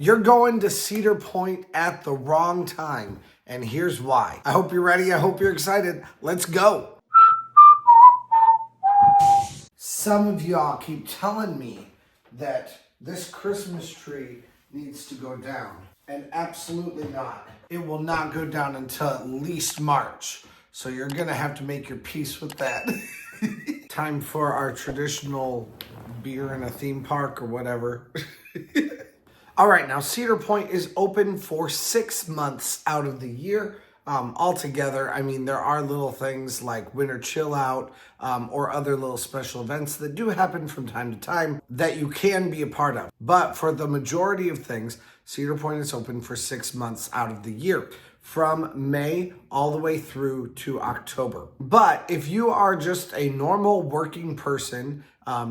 You're going to Cedar Point at the wrong time, and here's why. I hope you're ready. I hope you're excited. Let's go. Some of y'all keep telling me that this Christmas tree needs to go down, and absolutely not. It will not go down until at least March, so you're gonna have to make your peace with that. Time for our traditional beer in a theme park or whatever. All right, now Cedar Point is open for 6 months out of the year. Altogether, I mean, there are little things like winter chill out or other little special events that do happen from time to time that you can be a part of. But for the majority of things, Cedar Point is open for 6 months out of the year, from May all the way through to October. But if you are just a normal working person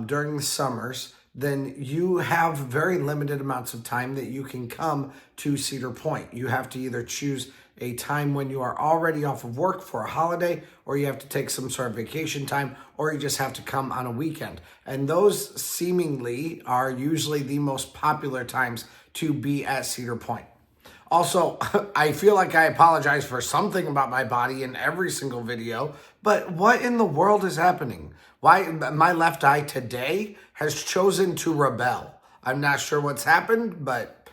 during the summers, then you have very limited amounts of time that you can come to Cedar Point. You have to either choose a time when you are already off of work for a holiday, or you have to take some sort of vacation time, or you just have to come on a weekend. And those seemingly are usually the most popular times to be at Cedar Point. Also, I feel like I apologize for something about my body in every single video, but what in the world is happening? Why my left eye today has chosen to rebel? I'm not sure what's happened, but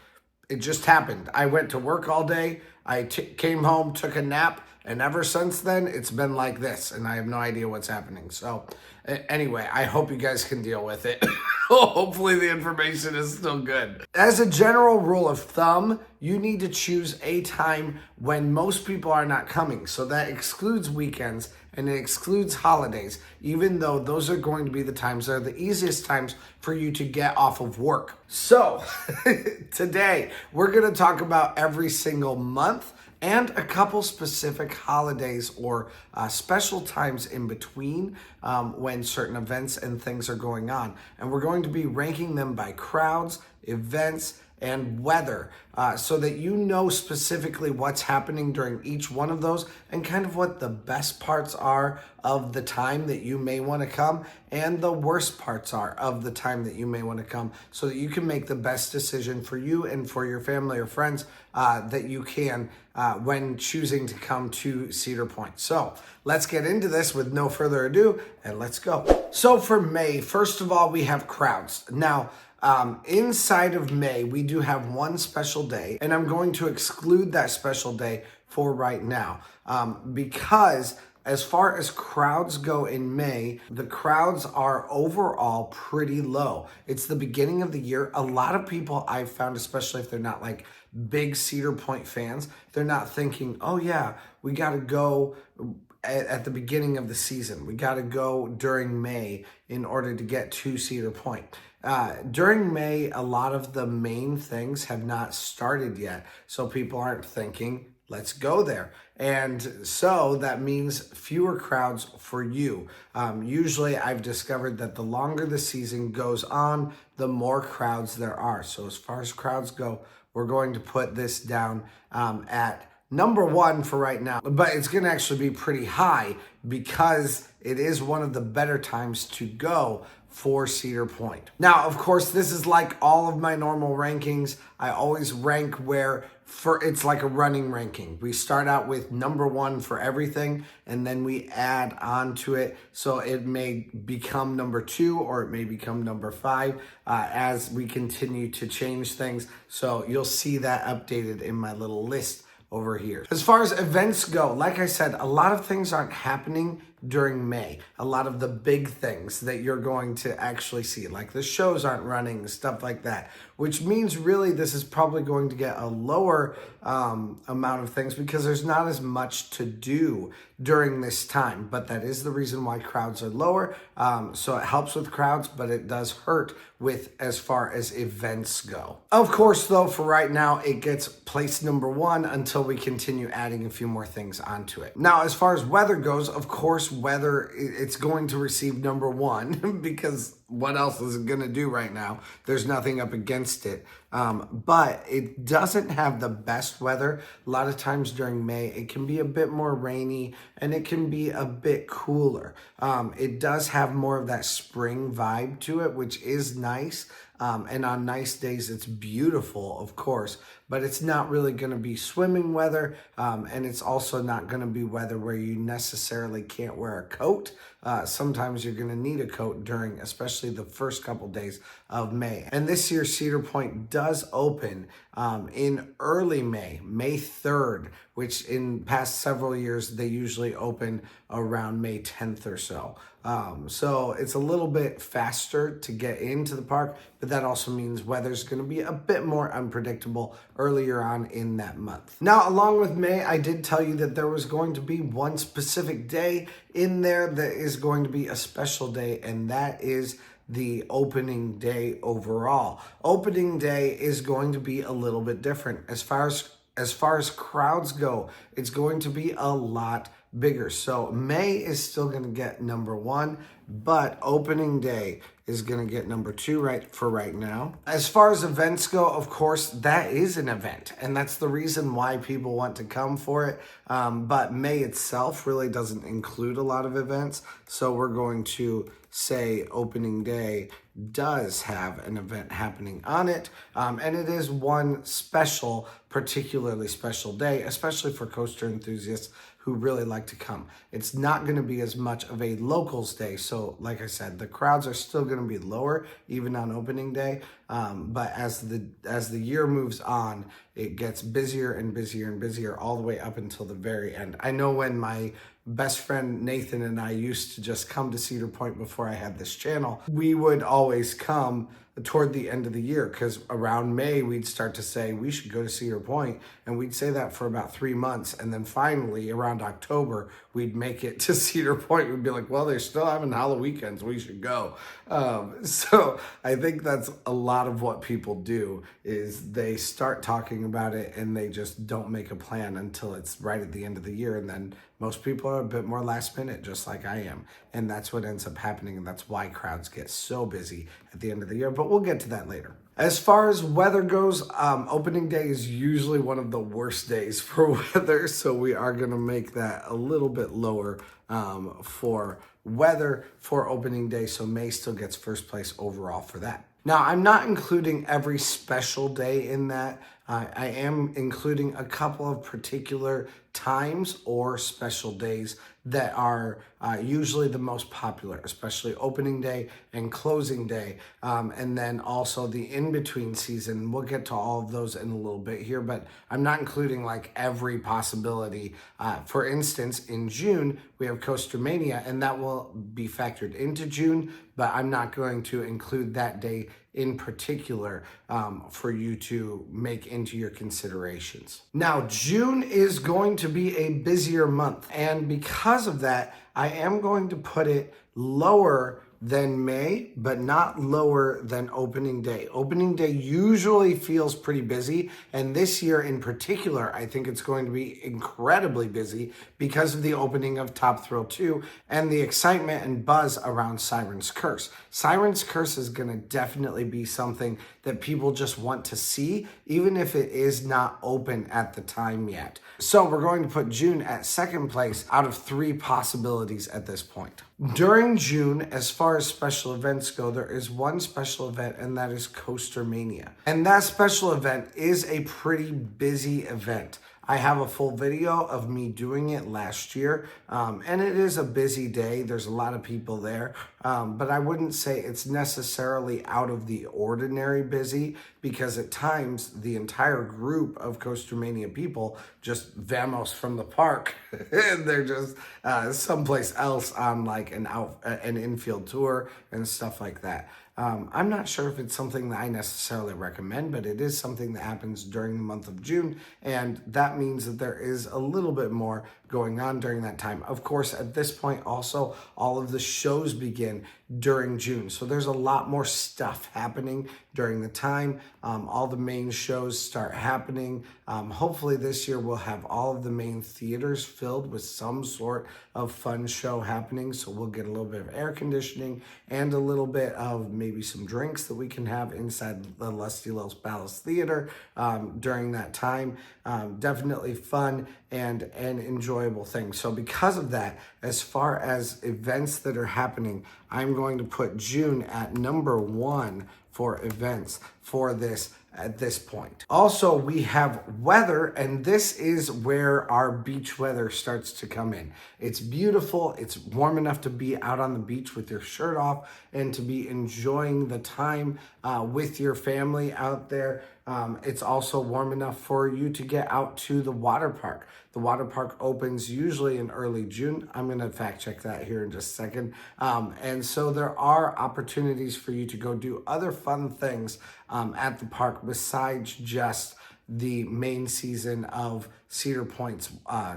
it just happened. I went to work all day. I came home, took a nap, and ever since then, it's been like this, and I have no idea what's happening. So anyway, I hope you guys can deal with it. Hopefully the information is still good. As a general rule of thumb, you need to choose a time when most people are not coming. So that excludes weekends and it excludes holidays, even though those are going to be the times that are the easiest times for you to get off of work. So today we're going to talk about every single month and a couple specific holidays or special times in between when certain events and things are going on. And we're going to be ranking them by crowds, events, and weather so that you know specifically what's happening during each one of those and kind of what the best parts are of the time that you may want to come and the worst parts are of the time that you may want to come, so that you can make the best decision for you and for your family or friends that you can when choosing to come to Cedar Point. So let's get into this with no further ado, and let's go. So for May, first of all, we have crowds. Now, inside of May, we do have one special day, and I'm going to exclude that special day for right now because as far as crowds go in May, the crowds are overall pretty low. It's the beginning of the year. A lot of people I've found, especially if they're not like big Cedar Point fans, they're not thinking, oh yeah, we got to go at the beginning of the season. We got to go during May in order to get to Cedar Point. During May, a lot of the main things have not started yet, so people aren't thinking, let's go there. And so that means fewer crowds for you. Usually I've discovered that the longer the season goes on, the more crowds there are. So as far as crowds go, we're going to put this down at number 1 for right now, but it's going to actually be pretty high because it is one of the better times to go for Cedar Point. Now, of course, this is like all of my normal rankings. I always rank it's like a running ranking. We start out with number 1 for everything, and then we add on to it. So it may become number 2 or it may become number 5 as we continue to change things. So you'll see that updated in my little list over here. As far as events go, like I said, a lot of things aren't happening during May. A lot of the big things that you're going to actually see, like the shows aren't running, stuff like that, which means really this is probably going to get a lower amount of things because there's not as much to do during this time. But that is the reason why crowds are lower. So it helps with crowds, but it does hurt with as far as events go. Of course, though, for right now, it gets placed number 1 until we continue adding a few more things onto it. Now, as far as weather goes, of course, weather, it's going to receive number 1 because what else is it going to do right now? There's nothing up against it. But it doesn't have the best weather. A lot of times during May, it can be a bit more rainy and it can be a bit cooler. It does have more of that spring vibe to it, which is nice. And on nice days, it's beautiful, of course, but it's not really going to be swimming weather. And it's also not going to be weather where you necessarily can't wear a coat. Sometimes you're going to need a coat during, especially the first couple days of May. And this year, Cedar Point does open in early May, May 3rd, which in past several years, they usually open around May 10th or so. So it's a little bit faster to get into the park, but that also means weather's going to be a bit more unpredictable earlier on in that month. Now, along with May, I did tell you that there was going to be one specific day in there that is going to be a special day, and that is the opening day overall. Opening day is going to be a little bit different. As far as crowds go, it's going to be a lot bigger. So May is still going to get number one, but opening day is going to get number two right now. As far as events go, of course, that is an event, and that's the reason why people want to come for it. But May itself really doesn't include a lot of events, so we're going to say opening day does have an event happening on it, and it is one particularly special day, especially for coaster enthusiasts who really like to come. It's not going to be as much of a locals day, so like I said, the crowds are still going to be lower even on opening day, but as the year moves on, it gets busier and busier and busier all the way up until the very end. I know when my best friend Nathan and I used to just come to Cedar Point before I had this channel, we would always come toward the end of the year, because around May we'd start to say we should go to Cedar Point, and we'd say that for about 3 months, and then finally around October we'd make it to Cedar Point. We'd be like, well, they're still having Halloweekends, we should go. So I think that's a lot of what people do, is they start talking about it and they just don't make a plan until it's right at the end of the year, and then most people are a bit more last minute, just like I am. And that's what ends up happening, and that's why crowds get so busy at the end of the year. But we'll get to that later. As far as weather goes, opening day is usually one of the worst days for weather, so we are going to make that a little bit lower for weather for opening day, so May still gets first place overall for that. Now, I'm not including every special day in that. I am including a couple of particular times or special days that are usually the most popular, especially opening day and closing day, and then also the in-between season. We'll get to all of those in a little bit here, but I'm not including like every possibility. For instance, in June, we have Coaster Mania, and that will be factored into June, but I'm not going to include that day in particular for you to make into your considerations. Now, June is going to be a busier month, and because of that, I am going to put it lower than May, but not lower than opening day. Opening day usually feels pretty busy, and this year in particular, I think it's going to be incredibly busy because of the opening of Top Thrill 2 and the excitement and buzz around Siren's Curse. Siren's Curse is going to definitely be something that people just want to see, even if it is not open at the time yet. So we're going to put June at second place out of 3 possibilities at this point. During June, as far as special events go, there is one special event, and that is Coaster Mania. And that special event is a pretty busy event. I have a full video of me doing it last year, and it is a busy day. There's a lot of people there, but I wouldn't say it's necessarily out of the ordinary busy, because at times the entire group of Coaster Mania people just vamos from the park and they're just someplace else on like an infield tour and stuff like that. I'm not sure if it's something that I necessarily recommend, but it is something that happens during the month of June, and that means that there is a little bit more going on during that time. Of course, at this point also, all of the shows begin during June, so there's a lot more stuff happening during the time. All the main shows start happening. Hopefully this year we'll have all of the main theaters filled with some sort of fun show happening, so we'll get a little bit of air conditioning and a little bit of maybe some drinks that we can have inside the Lusty Los Palace Theater during that time. Definitely fun and an enjoyable thing. So because of that, as far as events that are happening, I'm going to put June at number 1 for events for this at this point. Also, we have weather, and this is where our beach weather starts to come in. It's beautiful. It's warm enough to be out on the beach with your shirt off and to be enjoying the time with your family out there. It's also warm enough for you to get out to the water park. The water park opens usually in early June. I'm going to fact check that here in just a second. And so there are opportunities for you to go do other fun things at the park besides just the main season of Cedar Point's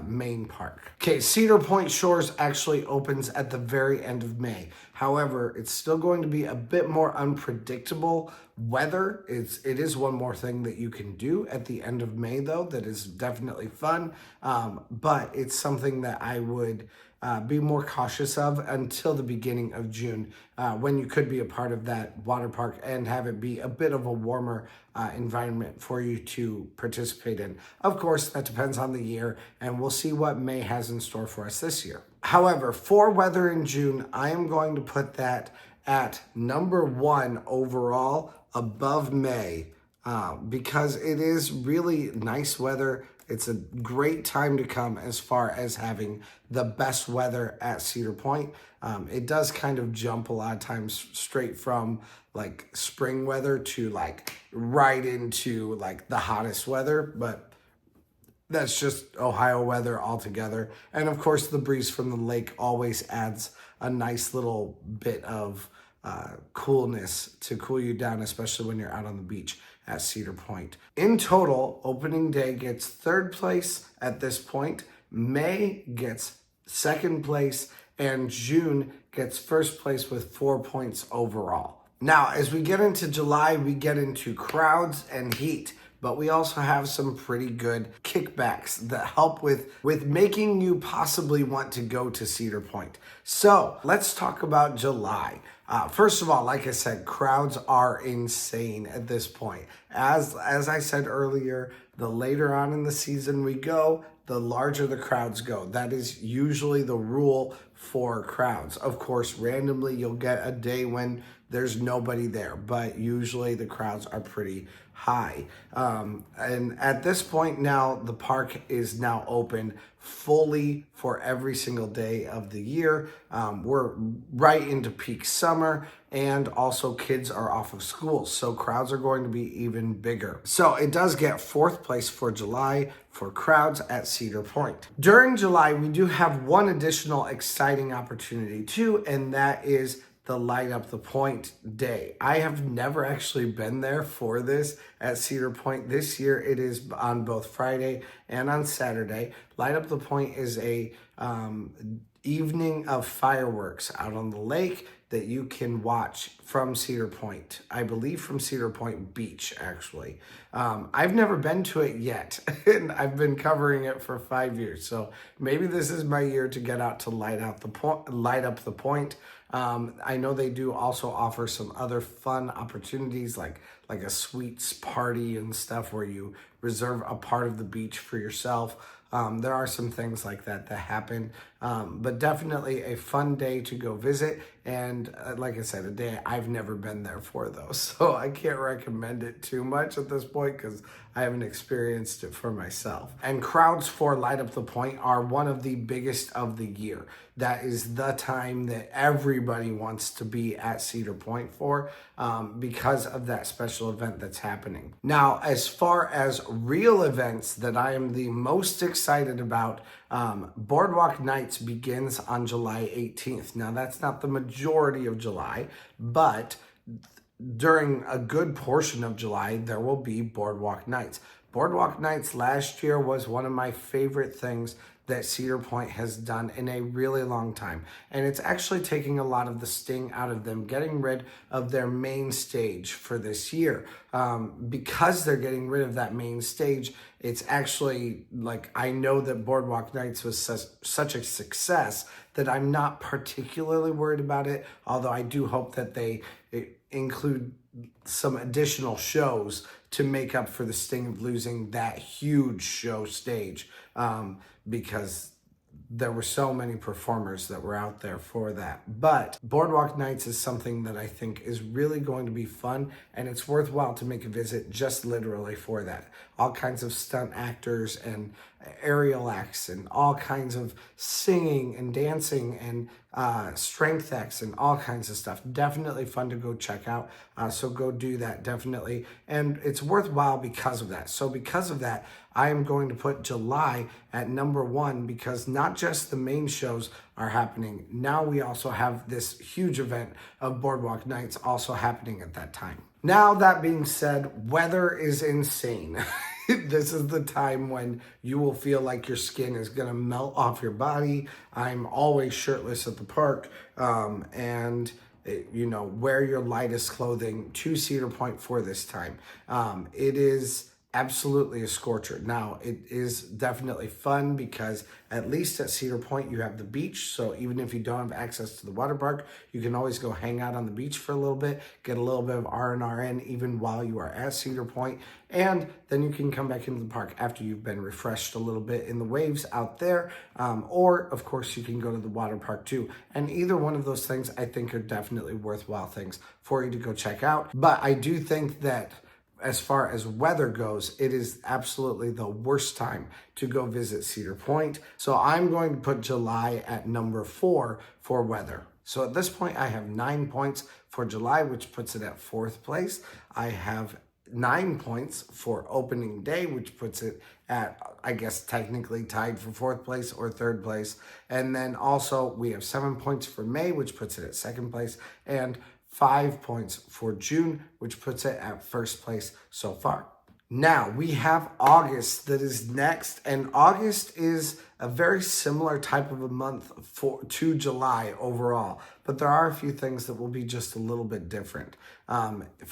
main park. Okay, Cedar Point Shores actually opens at the very end of May. However, it's still going to be a bit more unpredictable weather. It is one more thing that you can do at the end of May, though, that is definitely fun. But it's something that I would be more cautious of until the beginning of June, when you could be a part of that water park and have it be a bit of a warmer environment for you to participate in. Of course, that depends on the year, and we'll see what May has in store for us this year. However, for weather in June, I am going to put that at number 1 overall above May, because it is really nice weather. It's a great time to come as far as having the best weather at Cedar Point. It does kind of jump a lot of times straight from like spring weather to like right into like the hottest weather, but that's just Ohio weather altogether. And of course, the breeze from the lake always adds a nice little bit of coolness to cool you down, especially when you're out on the beach at Cedar Point. In total, opening day gets 3rd place at this point, May gets 2nd place, and June gets 1st place with 4 points overall. Now, as we get into July, we get into crowds and heat, but we also have some pretty good kickbacks that help with making you possibly want to go to Cedar Point. So let's talk about July. First of all, like I said, crowds are insane at this point. As I said earlier, the later on in the season we go, the larger the crowds go. That is usually the rule for crowds. Of course, randomly you'll get a day when there's nobody there, but usually the crowds are pretty high. And at this point now, the park is now open fully for every single day of the year. We're right into peak summer, and also kids are off of school, so crowds are going to be even bigger. So it does get 4th place for July for crowds at Cedar Point. During July, we do have one additional exciting opportunity too, and that is the Light Up the Point Day. I have never actually been there for this at Cedar Point. This year it is on both Friday and on Saturday. Light Up the Point is a evening of fireworks out on the lake that you can watch from Cedar Point. I believe from Cedar Point Beach, actually. I've never been to it yet, and I've been covering it for 5 years. So maybe this is my year to get out to light up the point. I know they do also offer some other fun opportunities like a sweets party and stuff where you reserve a part of the beach for yourself. There are some things like that happen, but definitely a fun day to go visit. And like I said, a day I've never been there for though, so I can't recommend it too much at this point because I haven't experienced it for myself. And crowds for Light Up the Point are one of the biggest of the year. That is the time that everybody wants to be at Cedar Point for, because of that special event that's happening. Now, as far as real events that I am the most excited about, Boardwalk Nights begins on July 18th. Now, that's not the majority of July, but during a good portion of July, there will be Boardwalk Nights. Boardwalk Nights last year was one of my favorite things that Cedar Point has done in a really long time. And it's actually taking a lot of the sting out of them, getting rid of their main stage for this year. Because they're getting rid of that main stage, it's actually like, I know that Boardwalk Nights was such a success that I'm not particularly worried about it, although I do hope that they include some additional shows to make up for the sting of losing that huge show stage, because there were so many performers that were out there for that. But Boardwalk Nights is something that I think is really going to be fun, and it's worthwhile to make a visit just literally for that. All kinds of stunt actors and aerial acts and all kinds of singing and dancing and strength acts and all kinds of stuff. Definitely fun to go check out. So go do that, definitely. And it's worthwhile because of that. So because of that, I am going to put July at number 1, because not just the main shows are happening. Now we also have this huge event of Boardwalk Nights also happening at that time. Now, that being said, weather is insane. This is the time when you will feel like your skin is going to melt off your body. I'm always shirtless at the park, and wear your lightest clothing to Cedar Point for this time. It is absolutely a scorcher. Now, it is definitely fun because at least at Cedar Point you have the beach, so even if you don't have access to the water park, you can always go hang out on the beach for a little bit, get a little bit of R&R in even while you are at Cedar Point, and then you can come back into the park after you've been refreshed a little bit in the waves out there, or of course you can go to the water park too. And either one of those things I think are definitely worthwhile things for you to go check out. But I do think that as far as weather goes, it is absolutely the worst time to go visit Cedar Point. So I'm going to put July at number 4 for weather. So at this point, I have 9 points for July, which puts it at 4th place. I have 9 points for opening day, which puts it at, I guess, technically tied for 4th place or 3rd place. And then also we have 7 points for May, which puts it at 2nd place, and 5 points for June, which puts it at 1st place so far. Now, we have August that is next, and August is a very similar type of a month to July overall, but there are a few things that will be just a little bit different.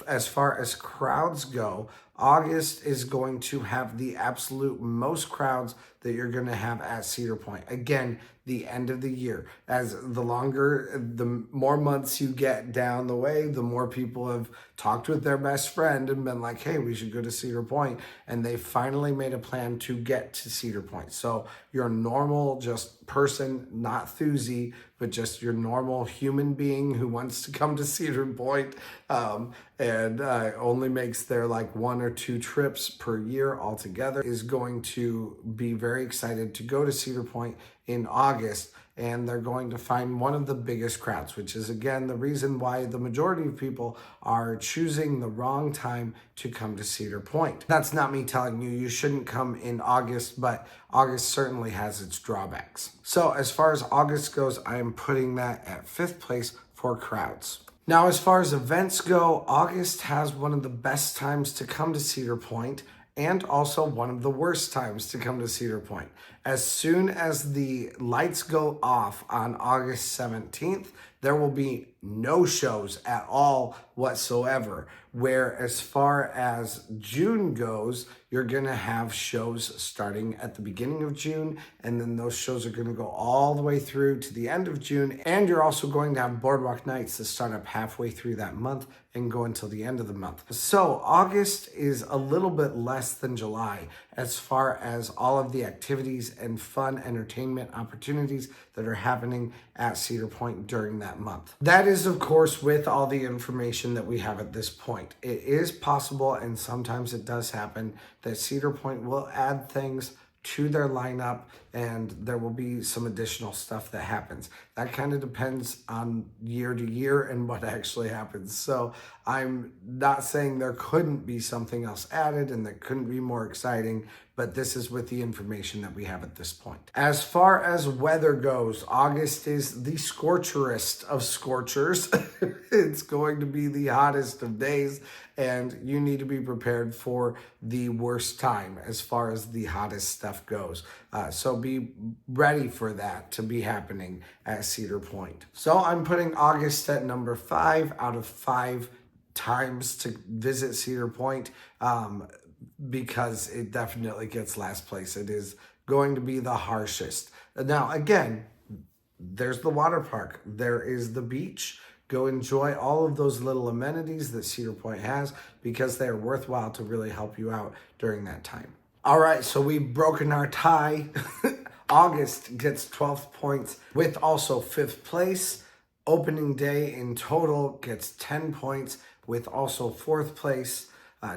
As far as crowds go, August is going to have the absolute most crowds that you're going to have at Cedar Point. Again, the end of the year. As the more months you get down the way, the more people have talked with their best friend and been like, hey, we should go to Cedar Point. And they finally made a plan to get to Cedar Point. So your normal just person, not Thuzy, but just your normal human being who wants to come to Cedar Point, and only makes their like 1 or 2 trips per year altogether, is going to be very excited to go to Cedar Point in August, and they're going to find one of the biggest crowds, which is again the reason why the majority of people are choosing the wrong time to come to Cedar Point. That's not me telling you shouldn't come in August, but August certainly has its drawbacks. So as far as August goes, I am putting that at 5th place for crowds. Now, as far as events go, August has one of the best times to come to Cedar Point, and also one of the worst times to come to Cedar Point. As soon as the lights go off on August 17th, there will be no shows at all whatsoever. Where as far as June goes, you're going to have shows starting at the beginning of June, and then those shows are going to go all the way through to the end of June. And you're also going to have Boardwalk Nights to start up halfway through that month and go until the end of the month. So August is a little bit less than July as far as all of the activities and fun entertainment opportunities that are happening at Cedar Point during that month. That is, of course, with all the information that we have at this point. It is possible, and sometimes it does happen, that Cedar Point will add things to their lineup, and there will be some additional stuff that happens. That kind of depends on year to year and what actually happens. So I'm not saying there couldn't be something else added and that couldn't be more exciting, but this is with the information that we have at this point. As far as weather goes, August is the scorcherest of scorchers. It's going to be the hottest of days, and you need to be prepared for the worst time as far as the hottest stuff goes. So be ready for that to be happening at Cedar Point. So I'm putting August at number 5 out of 5 times to visit Cedar Point, because it definitely gets last place. It is going to be the harshest. Now, again, there's the water park. There is the beach. Go enjoy all of those little amenities that Cedar Point has, because they are worthwhile to really help you out during that time. All right, so we've broken our tie August gets 12 points with also 5th place. Opening day in total gets 10 points with also 4th place.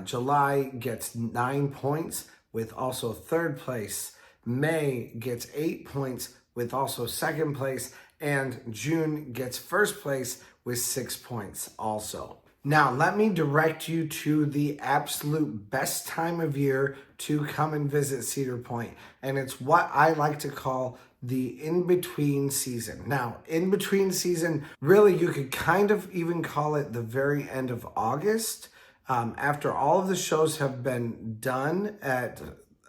July gets 9 points with also 3rd place. May gets 8 points with also 2nd place. And June gets 1st place with 6 points also. Now, let me direct you to the absolute best time of year to come and visit Cedar Point. And it's what I like to call the in-between season. Now, in-between season, really, you could kind of even call it the very end of August. After all of the shows have been done at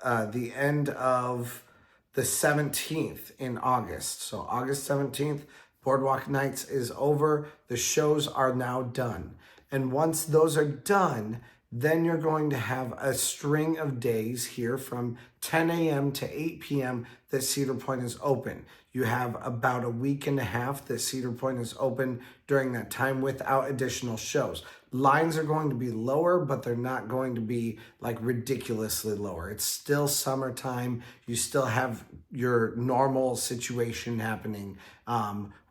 the end of the 17th in August. So August 17th, Boardwalk Nights is over. The shows are now done. And once those are done, then you're going to have a string of days here from 10 a.m. to 8 p.m. that Cedar Point is open. You have about a week and a half that Cedar Point is open during that time without additional shows. Lines are going to be lower, but they're not going to be like ridiculously lower. It's still summertime. You still have your normal situation happening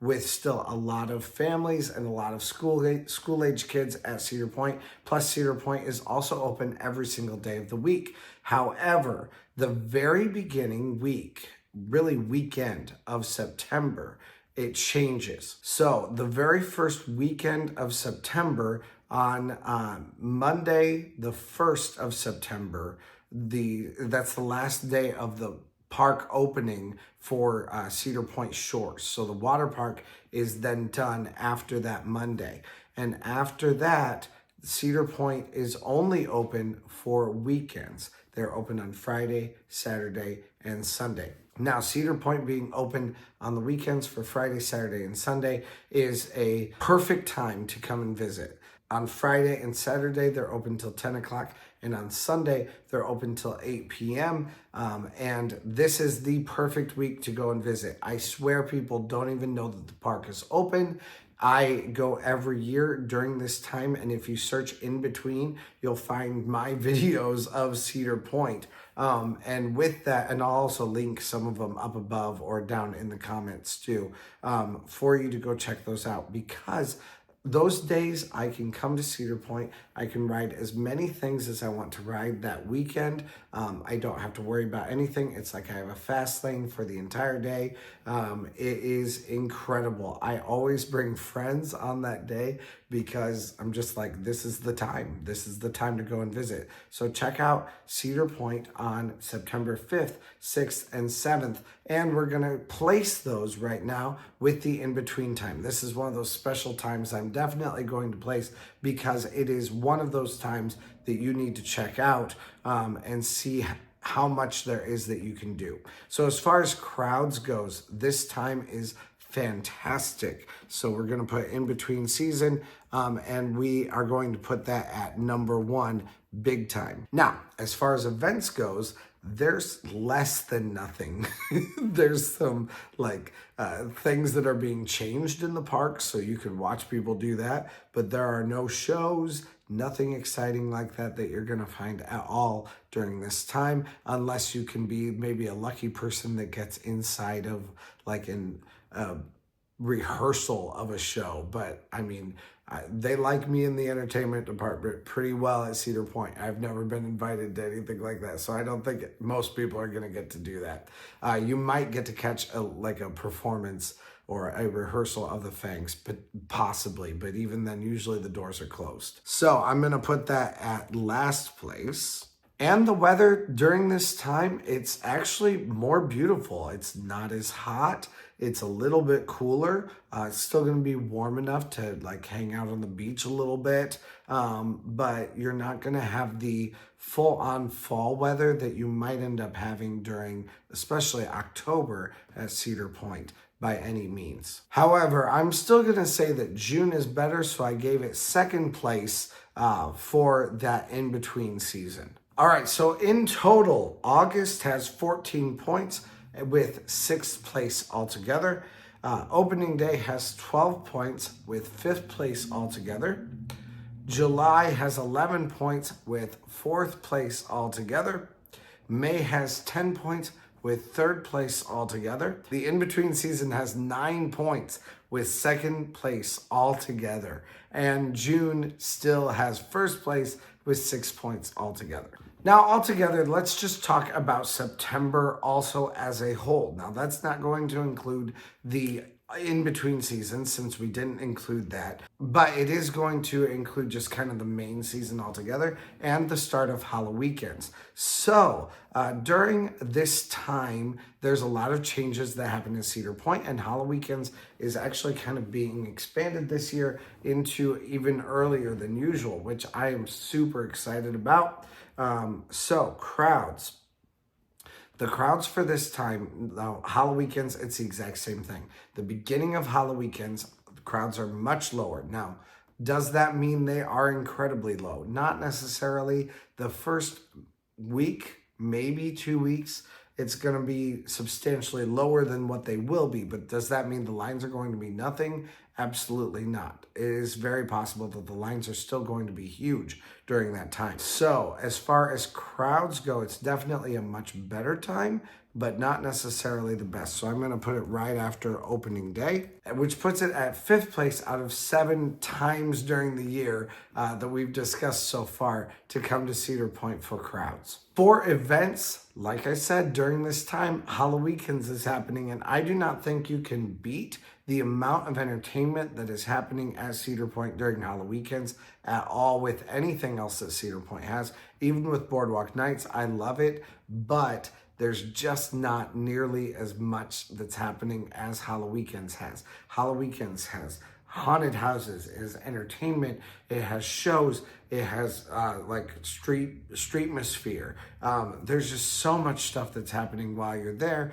with still a lot of families and a lot of school-age kids at Cedar Point. Plus, Cedar Point is also open every single day of the week. However, the very beginning week, really weekend of September, it changes. So the very first weekend of September, on Monday, the 1st of September, that's the last day of the park opening for Cedar Point Shores. So the water park is then done after that Monday. And after that, Cedar Point is only open for weekends. They're open on Friday, Saturday, and Sunday. Now, Cedar Point being open on the weekends for Friday, Saturday, and Sunday is a perfect time to come and visit. On Friday and Saturday, they're open till 10 o'clock. And on Sunday, they're open till 8 p.m. And this is the perfect week to go and visit. I swear people don't even know that the park is open. I go every year during this time, and if you search in between, you'll find my videos of Cedar Point. And with that, and I'll also link some of them up above or down in the comments too, for you to go check those out, because those days I can come to Cedar Point. I can ride as many things as I want to ride that weekend. I don't have to worry about anything. It's like I have a fast lane for the entire day. It is incredible. I always bring friends on that day because I'm just like, this is the time. This is the time to go and visit. So check out Cedar Point on September 5th, 6th, and 7th. And we're going to place those right now with the in-between time. This is one of those special times I'm definitely going to place because it is one of those times that you need to check out and see how much there is that you can do. So as far as crowds goes, this time is fantastic. So we're going to put in between season and we are going to put that at number 1 big time. Now, as far as events goes, there's less than nothing. There's some like things that are being changed in the park, so you can watch people do that, but there are no shows, nothing exciting like that that you're gonna find at all during this time, unless you can be maybe a lucky person that gets inside of like an rehearsal of a show. But I mean, they like me in the entertainment department pretty well at Cedar Point. I've never been invited to anything like that, so I don't think most people are going to get to do that. You might get to catch a performance or a rehearsal of the Fangs, but possibly. But even then, usually the doors are closed. So I'm going to put that at last place. And the weather during this time, it's actually more beautiful. It's not as hot. It's a little bit cooler. It's still going to be warm enough to like hang out on the beach a little bit. But you're not going to have the full-on fall weather that you might end up having during, especially October at Cedar Point by any means. However, I'm still going to say that June is better, so I gave it 2nd place for that in-between season. All right, so in total, August has 14 points with 6th place altogether. Opening day has 12 points with 5th place altogether. July has 11 points with 4th place altogether. May has 10 points with third place altogether. The in-between season has 9 points with second place altogether. And June still has first place with 6 points altogether. Now, altogether, let's just talk about September also as a whole. Now, that's not going to include the in-between season since we didn't include that, but it is going to include just kind of the main season altogether and the start of Halloweekends. So during this time, there's a lot of changes that happen in Cedar Point, and Halloweekends is actually kind of being expanded this year into even earlier than usual, which I am super excited about. So crowds. The crowds for this time, now Halloweekends, it's the exact same thing. The beginning of Halloweekends, the crowds are much lower. Now, does that mean they are incredibly low? Not necessarily. The first week, maybe 2 weeks, it's going to be substantially lower than what they will be. But does that mean the lines are going to be nothing? Absolutely not. It is very possible that the lines are still going to be huge during that time. So as far as crowds go, it's definitely a much better time, but not necessarily the best. So I'm going to put it right after opening day, which puts it at 5th place out of 7 times during the year that we've discussed so far to come to Cedar Point for crowds. For events, like I said, during this time, Halloweekends is happening, and I do not think you can beat the amount of entertainment that is happening at Cedar Point during Halloweekends at all with anything else that Cedar Point has. Even with Boardwalk Nights, I love it, but there's just not nearly as much that's happening as Halloweekends has. Halloweekends has haunted houses, it has entertainment, it has shows, it has like streetmosphere. There's just so much stuff that's happening while you're there.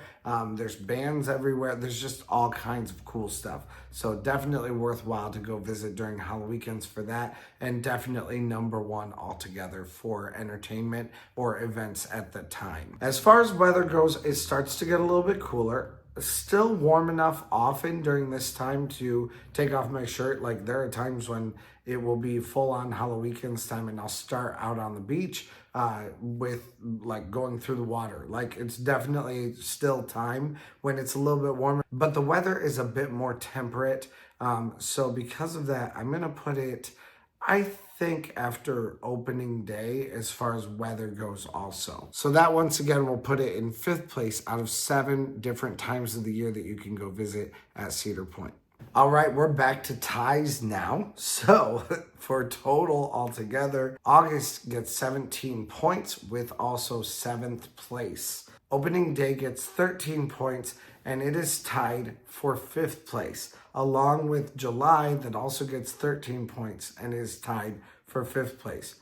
There's bands everywhere. There's just all kinds of cool stuff. So definitely worthwhile to go visit during Halloweekends for that, and definitely #1 altogether for entertainment or events at the time. As far as weather goes, it starts to get a little bit cooler. Still warm enough often during this time to take off my shirt. Like there are times when it will be full on Halloweekends time and I'll start out on the beach with like going through the water. Like it's definitely still time when it's a little bit warmer, but the weather is a bit more temperate. So because of that, I'm going to put it, I think, after opening day as far as weather goes also. So that once again will put it in 5th place out of 7 different times of the year that you can go visit at Cedar Point. All right, we're back to ties now. So for total altogether, August gets 17 points with also 7th place. Opening day gets 13 points and it is tied for 5th place, along with July that also gets 13 points and is tied for 5th place.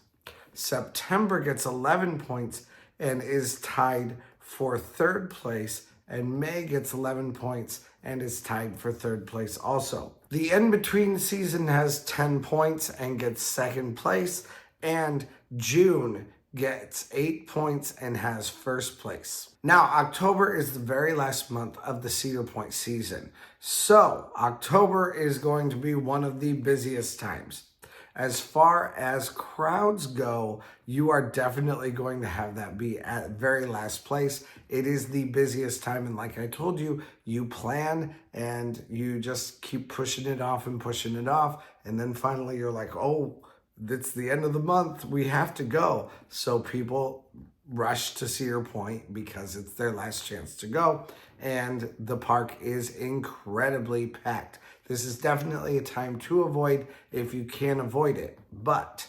September gets 11 points and is tied for 3rd place, and May gets 11 points and is tied for 3rd place also. The in-between season has 10 points and gets 2nd place, and June gets 8 points and has 1st place. Now, October is the very last month of the Cedar Point season. So, October is going to be one of the busiest times. As far as crowds go, you are definitely going to have that be at very last place. It is the busiest time, and like I told you, you plan and you just keep pushing it off, and then finally you're like, oh, it's the end of the month, we have to go. So people rush to Cedar Point because it's their last chance to go, and the park is incredibly packed. This is definitely a time to avoid if you can avoid it, but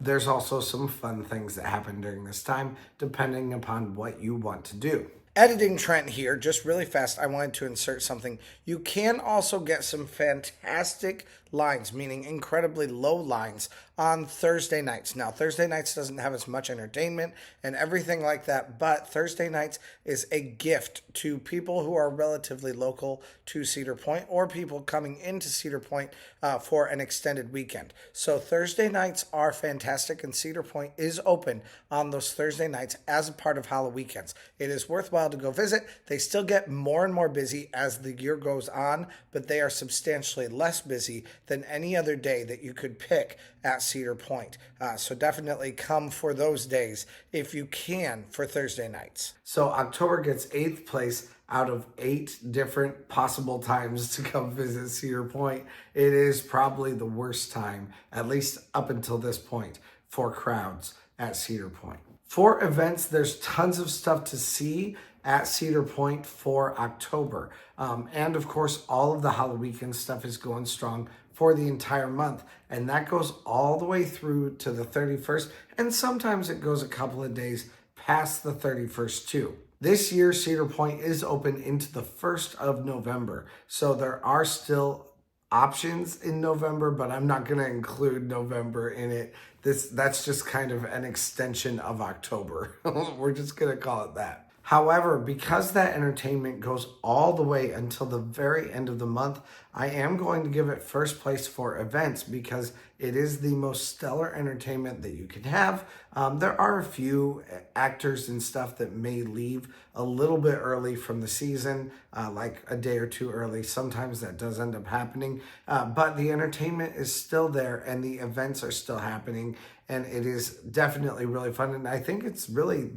there's also some fun things that happen during this time depending upon what you want to do. Editing Trent here, just really fast, I wanted to insert something. You can also get some fantastic lines, meaning incredibly low lines, on Thursday nights. Now, Thursday nights doesn't have as much entertainment and everything like that, but Thursday nights is a gift to people who are relatively local to Cedar Point or people coming into Cedar Point for an extended weekend. So Thursday nights are fantastic, and Cedar Point is open on those Thursday nights as a part of Halloweekends. It is worthwhile well to go visit. They still get more and more busy as the year goes on, but they are substantially less busy than any other day that you could pick at Cedar Point. So definitely come for those days if you can for Thursday nights. So October gets 8th place out of 8 different possible times to come visit Cedar Point. It is probably the worst time, at least up until this point, for crowds at Cedar Point. For events, there's tons of stuff to see at Cedar Point for October. And of course, all of the Halloweekend stuff is going strong for the entire month. And that goes all the way through to the 31st. And sometimes it goes a couple of days past the 31st too. This year, Cedar Point is open into the 1st of November. So there are still options in November, but I'm not going to include November in it. That's just kind of an extension of October. We're just going to call it that. However, because that entertainment goes all the way until the very end of the month, I am going to give it first place for events because it is the most stellar entertainment that you can have. There are a few actors and stuff that may leave a little bit early from the season, like a day or two early. Sometimes that does end up happening, but the entertainment is still there and the events are still happening, and it is definitely really fun. And I think it's really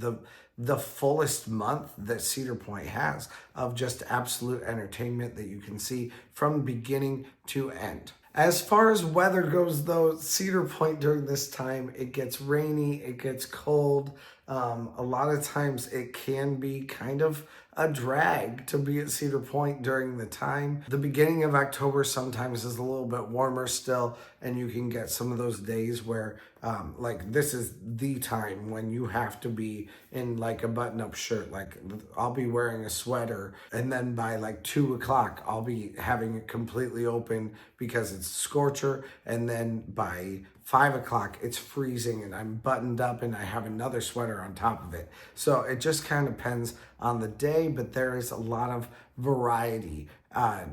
the fullest month that Cedar Point has of just absolute entertainment that you can see from beginning to end. As far as weather goes, though, Cedar Point during this time, it gets rainy, it gets cold. A lot of times it can be kind of a drag to be at Cedar Point during the time. The beginning of October sometimes is a little bit warmer still, and you can get some of those days where like this is the time when you have to be in like a button-up shirt. Like I'll be wearing a sweater, and then by like 2 o'clock I'll be having it completely open because it's scorcher, and then by 5 o'clock it's freezing and I'm buttoned up and I have another sweater on top of it. So it just kind of depends on the day, but there is a lot of variety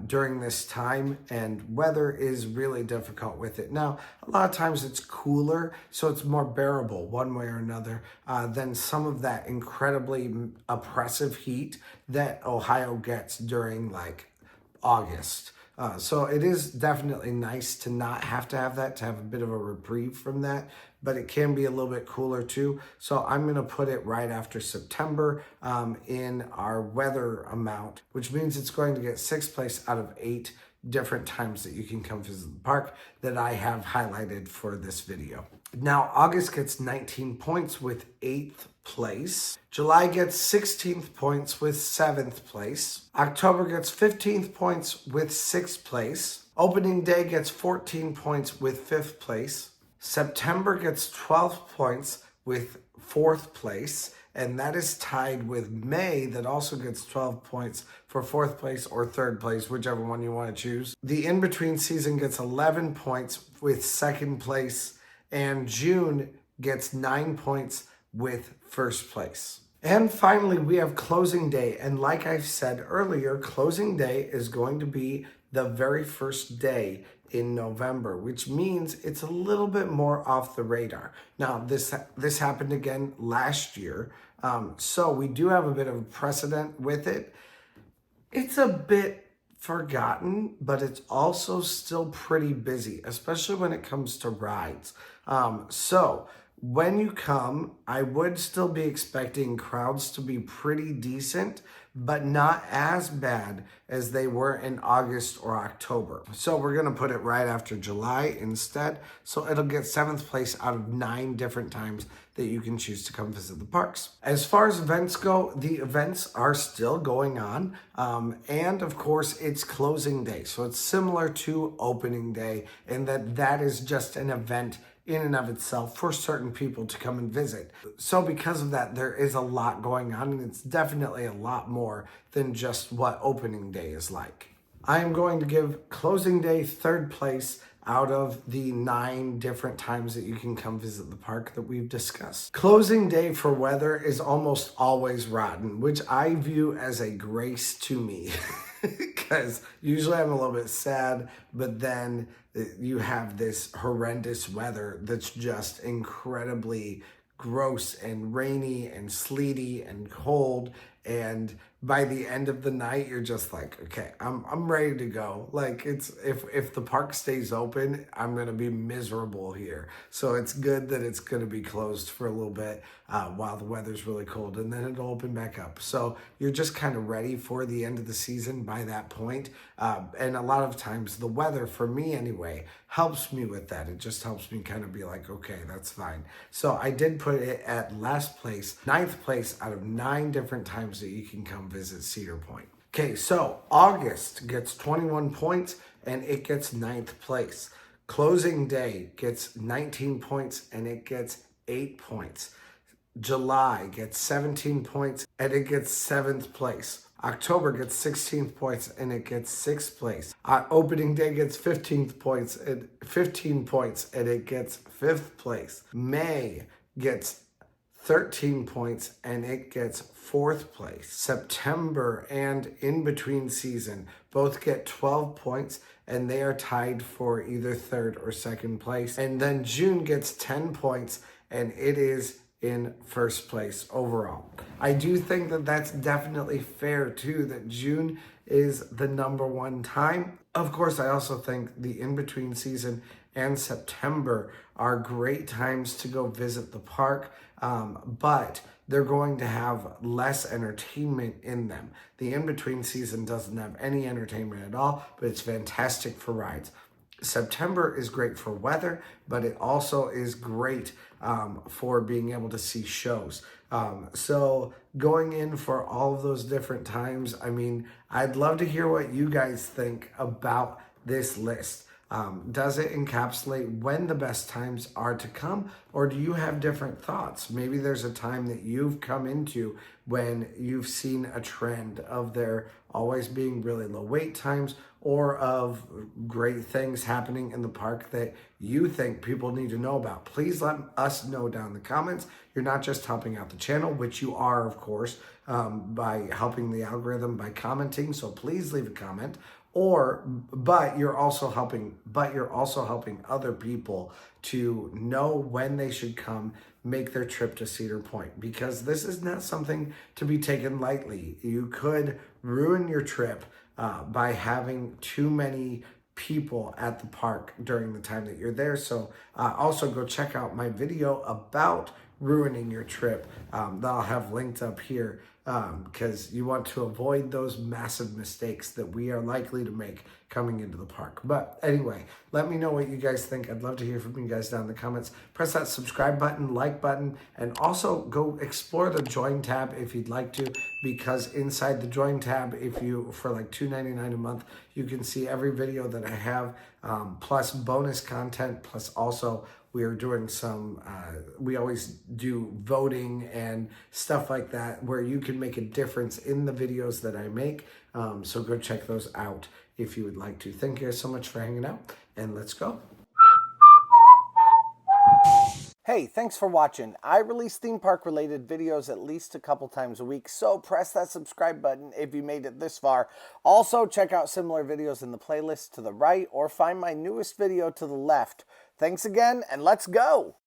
during this time, and weather is really difficult with it. Now, a lot of times it's cooler, so it's more bearable one way or another than some of that incredibly oppressive heat that Ohio gets during like August. So it is definitely nice to not have to have that, to have a bit of a reprieve from that, but it can be a little bit cooler too. So I'm going to put it right after September in our weather amount, which means it's going to get 6th place out of 8 different times that you can come visit the park that I have highlighted for this video. Now, August gets 19 points with 8th place. July gets 16th points with 7th place. October gets 15th points with 6th place. Opening day gets 14 points with 5th place. September gets 12 points with 4th place. And that is tied with May, that also gets 12 points for 4th place or 3rd place, whichever one you want to choose. The in-between season gets 11 points with 2nd place. And June gets 9 points with 1st place. And finally, we have closing day. And like I said earlier, closing day is going to be the very first day in November, which means it's a little bit more off the radar. Now, this happened again last year. So we do have a bit of a precedent with it. It's a bit forgotten, but it's also still pretty busy, especially when it comes to rides. So when you come, I would still be expecting crowds to be pretty decent, but not as bad as they were in August or October. So we're gonna put it right after July instead. So it'll get 7th place out of 9 different times that you can choose to come visit the parks. As far as events go, the events are still going on. And of course, it's closing day. So it's similar to opening day in that is just an event in and of itself for certain people to come and visit. So because of that, there is a lot going on, and it's definitely a lot more than just what opening day is like. I am going to give closing day 3rd place out of the 9 different times that you can come visit the park that we've discussed. Closing day for weather is almost always rotten, which I view as a grace to me. Because usually I'm a little bit sad, but then you have this horrendous weather that's just incredibly gross and rainy and sleety and cold, And by the end of the night, you're just like, okay, I'm ready to go. Like, it's if the park stays open, I'm gonna be miserable here. So it's good that it's gonna be closed for a little bit while the weather's really cold, and then it'll open back up. So you're just kind of ready for the end of the season by that point. And a lot of times the weather, for me anyway, helps me with that. It just helps me kind of be like, okay, that's fine. So I did put it at last place, ninth place out of 9 different times that you can come visit Cedar Point. Okay, so August gets 21 points and it gets ninth place. Closing day gets 19 points and it gets 8 points. July gets 17 points and it gets 7th place. October gets 16 points and it gets 6th place. Opening day gets 15 points and it gets 5th place. May gets 13 points and it gets 4th place. September and in between season both get 12 points and they are tied for either 3rd or 2nd place. And then June gets 10 points and it is in 1st place overall. I do think that that's definitely fair too, that June is the number 1 time. Of course, I also think the in-between season and September are great times to go visit the park, but they're going to have less entertainment in them. The in-between season doesn't have any entertainment at all, but it's fantastic for rides. September is great for weather, but it also is great for being able to see shows. So going in for all of those different times, I mean, I'd love to hear what you guys think about this list. Does it encapsulate when the best times are to come, or do you have different thoughts? Maybe there's a time that you've come into when you've seen a trend of there always being really low wait times, or of great things happening in the park that you think people need to know about. Please let us know down in the comments. You're not just helping out the channel, which you are, of course, by helping the algorithm by commenting. So please leave a comment. But you're also helping other people to know when they should come make their trip to Cedar Point, because this is not something to be taken lightly. You could ruin your trip by having too many people at the park during the time that you're there. So also go check out my video about ruining your trip that I'll have linked up here, because you want to avoid those massive mistakes that we are likely to make coming into the park. But anyway, let me know what you guys think. I'd love to hear from you guys down in the comments. Press that subscribe button, like button, and also go explore the join tab if you'd like to, because inside the join tab, if you, for like $2.99 a month, you can see every video that I have, plus bonus content, plus also we are doing some, we always do voting and stuff like that where you can make a difference in the videos that I make. So go check those out if you would like to. Thank you guys so much for hanging out, and let's go. Hey, thanks for watching. I release theme park related videos at least a couple times a week, so press that subscribe button if you made it this far. Also, check out similar videos in the playlist to the right, or find my newest video to the left. Thanks again, and let's go!